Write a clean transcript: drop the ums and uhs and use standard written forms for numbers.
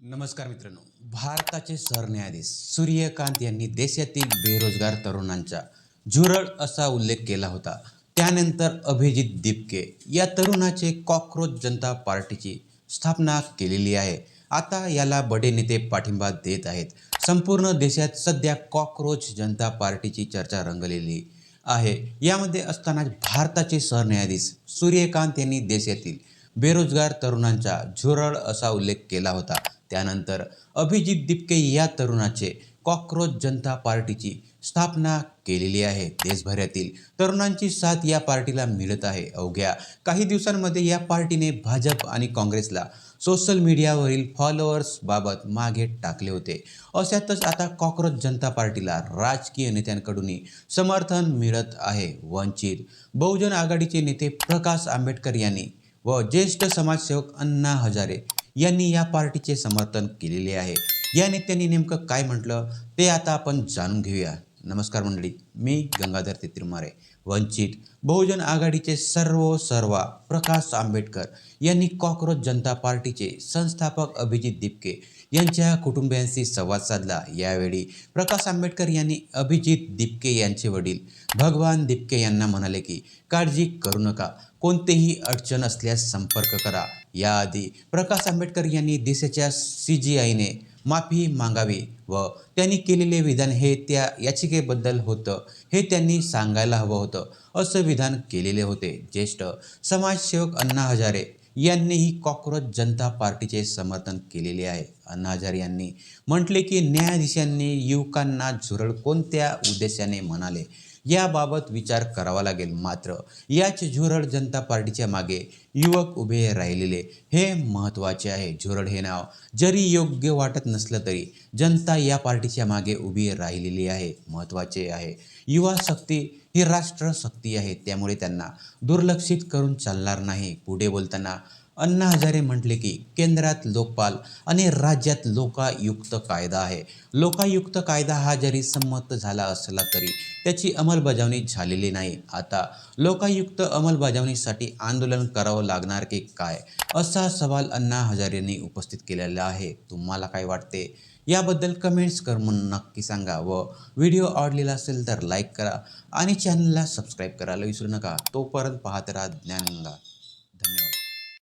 नमस्कार मित्रांनो. भारताचे सरन्यायाधीश सूर्यकांत यांनी देशातील बेरोजगार तरुणांचा झुरळ असा उल्लेख केला होता. त्यानंतर अभिजित दिपके या तरुणाचे कॉकरोच जनता पार्टीची स्थापना केलेली आहे. आता याला बडे नेते पाठिंबा देत आहेत. संपूर्ण देशात सध्या कॉकरोच जनता पार्टीची चर्चा रंगलेली आहे. यामध्ये असतानाच भारताचे सरन्यायाधीश सूर्यकांत यांनी देशातील बेरोजगार तरुणांचा झुरळ असा उल्लेख केला होता. त्यानंतर अभिजित दिपके या तरुणाचे कॉकरोच जनता पार्टीची स्थापना केलेली आहे. देशभरातील तरुणांची साथ या पार्टीला मिळत आहे. अवघ्या काही दिवसांमध्ये या पार्टीने भाजप आणि काँग्रेसला सोशल मीडियावरील फॉलोअर्स बाबत मागे टाकले होते. अशातच आता कॉकरोच जनता पार्टीला राजकीय नेत्यांकडूनही समर्थन मिळत आहे. वंचित बहुजन आघाडीचे नेते प्रकाश आंबेडकर यांनी व ज्येष्ठ समाजसेवक अण्णा हजारे यांनी या पार्टीचे समर्थन केलेले आहे. या नेत्यांनी नेमकं काय म्हटलं ते आता आपण जाणून घेऊया. नमस्कार मंडळी, मी गंगाधर तिरुमारे. वंचित बहुजन आघाडीचे सर्वा प्रकाश आंबेडकर यांनी कॉकरोच जनता पार्टीचे संस्थापक अभिजित दिपके यांच्या कुटुंबियांशी संवाद साधला. यावेळी प्रकाश आंबेडकर यांनी अभिजित दिपके यांचे वडील भगवान दिपके यांना म्हणाले की काळजी करू नका, कोणतेही अडचण असल्यास संपर्क करा. याआधी प्रकाश आंबेडकर यांनी देशाच्या CJIने माफी मागावी व त्यांनी केलेले विधान हे त्या याचिकेबद्दल होतं हे त्यांनी सांगायला हवं होतं, असं विधान केलेले होते. ज्येष्ठ समाजसेवक अण्णा हजारे यांनीही कॉकरोच जनता पार्टीचे समर्थन केलेले आहे. अण्णा हजारे यांनी म्हटले की न्यायाधीशांनी युवकांना झुरळ कोणत्या उद्देशाने म्हणाले याबाबत विचार करावा लागेल. मात्र याच झुरळ जनता पार्टीच्या मागे युवक उभे राहिलेले हे महत्त्वाचे आहे. झुरळ हे नाव जरी योग्य वाटत नसलं तरी जनता या पार्टीच्या मागे उभी राहिलेली आहे. महत्त्वाचे आहे. युवा शक्ती ही राष्ट्रशक्ती आहे, त्यामुळे त्यांना दुर्लक्षित करून चालणार नाही. पुढे बोलताना अण्णा हजारे म्हटले की केंद्रात लोकपाल आणि राज्यात लोकायुक्त कायदा आहे. लोकायुक्त कायदा हा जरी संमत झाला असला तरी त्याची अंमलबजावणी झालेली नाही. आता लोकायुक्त अंमलबजावणीसाठी आंदोलन करावं लागणार की काय, असा सवाल अण्णा हजारेंनी उपस्थित केलेला आहे. तुम्हाला काय वाटते याबद्दल कमेंट्स करून नक्की सांगा व व्हिडिओ आवडलेला असेल तर लाईक करा आणि चॅनलला सबस्क्राईब करायला विसरू नका. तोपर्यंत पाहत राहा ज्ञानगंगा.